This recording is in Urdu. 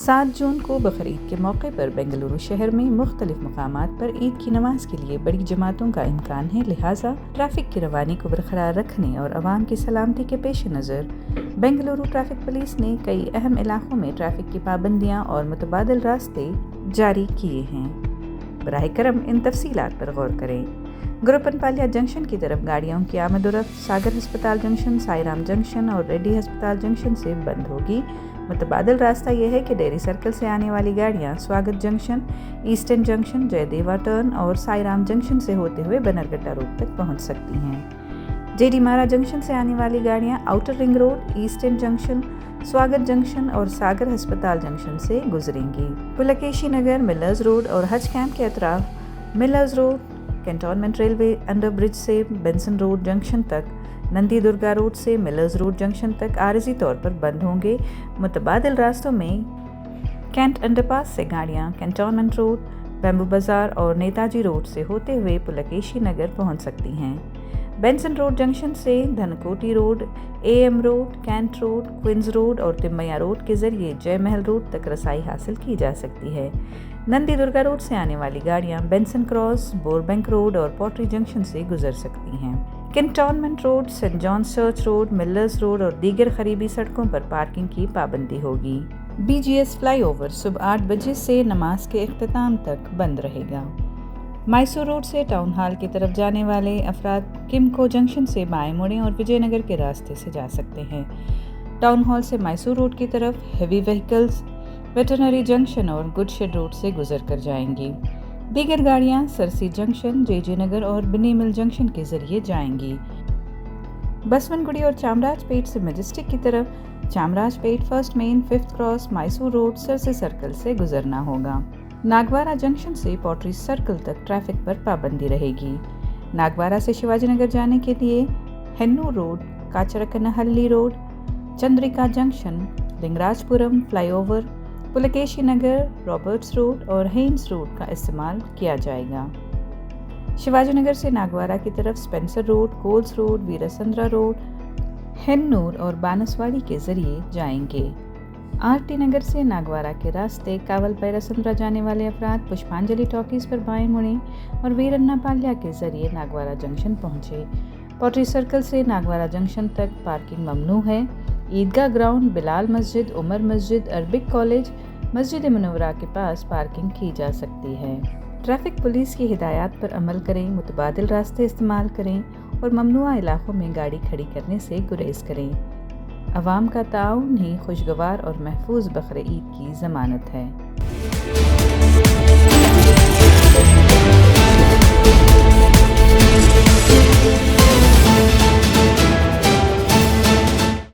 7 جون کو بقرعید کے موقع پر بنگلورو شہر میں مختلف مقامات پر عید کی نماز کے لیے بڑی جماعتوں کا امکان ہے، لہٰذا ٹریفک کی روانی کو برقرار رکھنے اور عوام کی سلامتی کے پیش نظر بنگلورو ٹریفک پولیس نے کئی اہم علاقوں میں ٹریفک کی پابندیاں اور متبادل راستے جاری کیے ہیں۔ براہ کرم ان تفصیلات پر غور کریں۔ گروپن پالیا جنکشن کی طرف گاڑیوں کی آمد و رفت ساگر ہسپتال جنکشن، سائی رام جنکشن اور ریڈی ہسپتال جنکشن سے بند ہوگی۔ متبادل راستہ یہ ہے کہ ڈیری سرکل سے آنے والی گاڑیاں سواگت جنکشن، ایسٹرن جنکشن، جے دیوا ٹرن اور سائی رام جنکشن سے ہوتے ہوئے بنرگٹہ روڈ تک پہنچ سکتی ہیں۔ جے ڈی مارا جنکشن سے آنے والی گاڑیاں outer ring road, eastern junction, سواگت جنکشن اور ساگر ہسپتال جنکشن سے گزریں گی۔ پلکیشی نگر، ملرز روڈ اور حج کیمپ کے اطراف Millers road, cantonment railway under bridge سے بینسن روڈ جنکشن تک، نندی درگا روڈ سے ملرز روڈ جنکشن تک عارضی طور پر بند ہوں گے۔ متبادل راستوں میں کینٹ انڈر پاس سے گاڑیاں کینٹونمنٹ روڈ، بیمبو بازار اور نیتاجی روڈ سے ہوتے ہوئے پلکیشی نگر پہنچ سکتی ہیں۔ بینسن روڈ جنکشن سے Dhanakoti road, A M road, cant road, Queens road اور تمیا روڈ کے ذریعے جے محل روڈ تک رسائی حاصل کی جا سکتی ہے۔ نندی درگا روڈ سے آنے والی گاڑیاں بینسن کراس، بوربینک روڈ اور پوٹری جنکشن سے گزر سکتی ہیں۔ Cantonment road, Saint John's church road, Millers road اور دیگر قریبی سڑکوں پر پارکنگ کی پابندی ہوگی۔ B G S flyover صبح 8 بجے سے نماز کے اختتام تک بند رہے گا۔ میسور روڈ سے ٹاؤن ہال کی طرف جانے والے افراد کمکو جنکشن سے بائیں مڑیں اور وجے نگر کے راستے سے جا سکتے ہیں۔ ٹاؤن ہال سے میسور روڈ کی طرف ہیوی وہیکلز ویٹرنری جنکشن اور گڈ شیڈ روڈ سے گزر کر جائیں گی۔ دیگر گاڑیاں سرسی جنکشن، جے جے نگر اور بنی مل جنکشن کے ذریعے جائیں گی۔ بسون گڑی اور چامراج پیٹ سے مجسٹک کی طرف چامراج پیٹ، فرسٹ مین، 5th کراس، میسور روڈ، سرسی سرکل سے گزرنا ہوگا۔ ناگوارہ جنکشن سے پوٹری سرکل تک ٹریفک پر پابندی رہے گی۔ ناگوارہ سے شیواجی نگر جانے کے لیے Hennur road, Kacharakanahalli road, Chandrika junction, Lingarajapuram flyover, Pulakeshinagar, Roberts road اور ہینس روڈ کا استعمال کیا جائے گا۔ شیواجی نگر سے ناگوارہ کی طرف Spencer road, Coles road, Veerasandra road, Hennur اور بانسواڑی کے ذریعے جائیں گے۔ آر ٹی نگر سے ناگوارہ کے راستے کاول پیراسندرا جانے والے افراد پشپانجلی ٹاکیز پر بائیں مڑیں اور ویرنا پالیا کے ذریعے ناگوارہ جنکشن پہنچے۔ پوٹری سرکل سے ناگوارہ جنکشن تک پارکنگ ممنوع ہے۔ عیدگاہ گراؤنڈ، بلال مسجد، عمر مسجد، عربک کالج، مسجد منورہ کے پاس پارکنگ کی جا سکتی ہے۔ ٹریفک پولیس کی ہدایات پر عمل کریں، متبادل راستے استعمال کریں اور ممنوعہ علاقوں میں گاڑی کھڑی کرنے سے گریز کریں۔ عوام کا تعاون ہی خوشگوار اور محفوظ بقرعید کی ضمانت ہے۔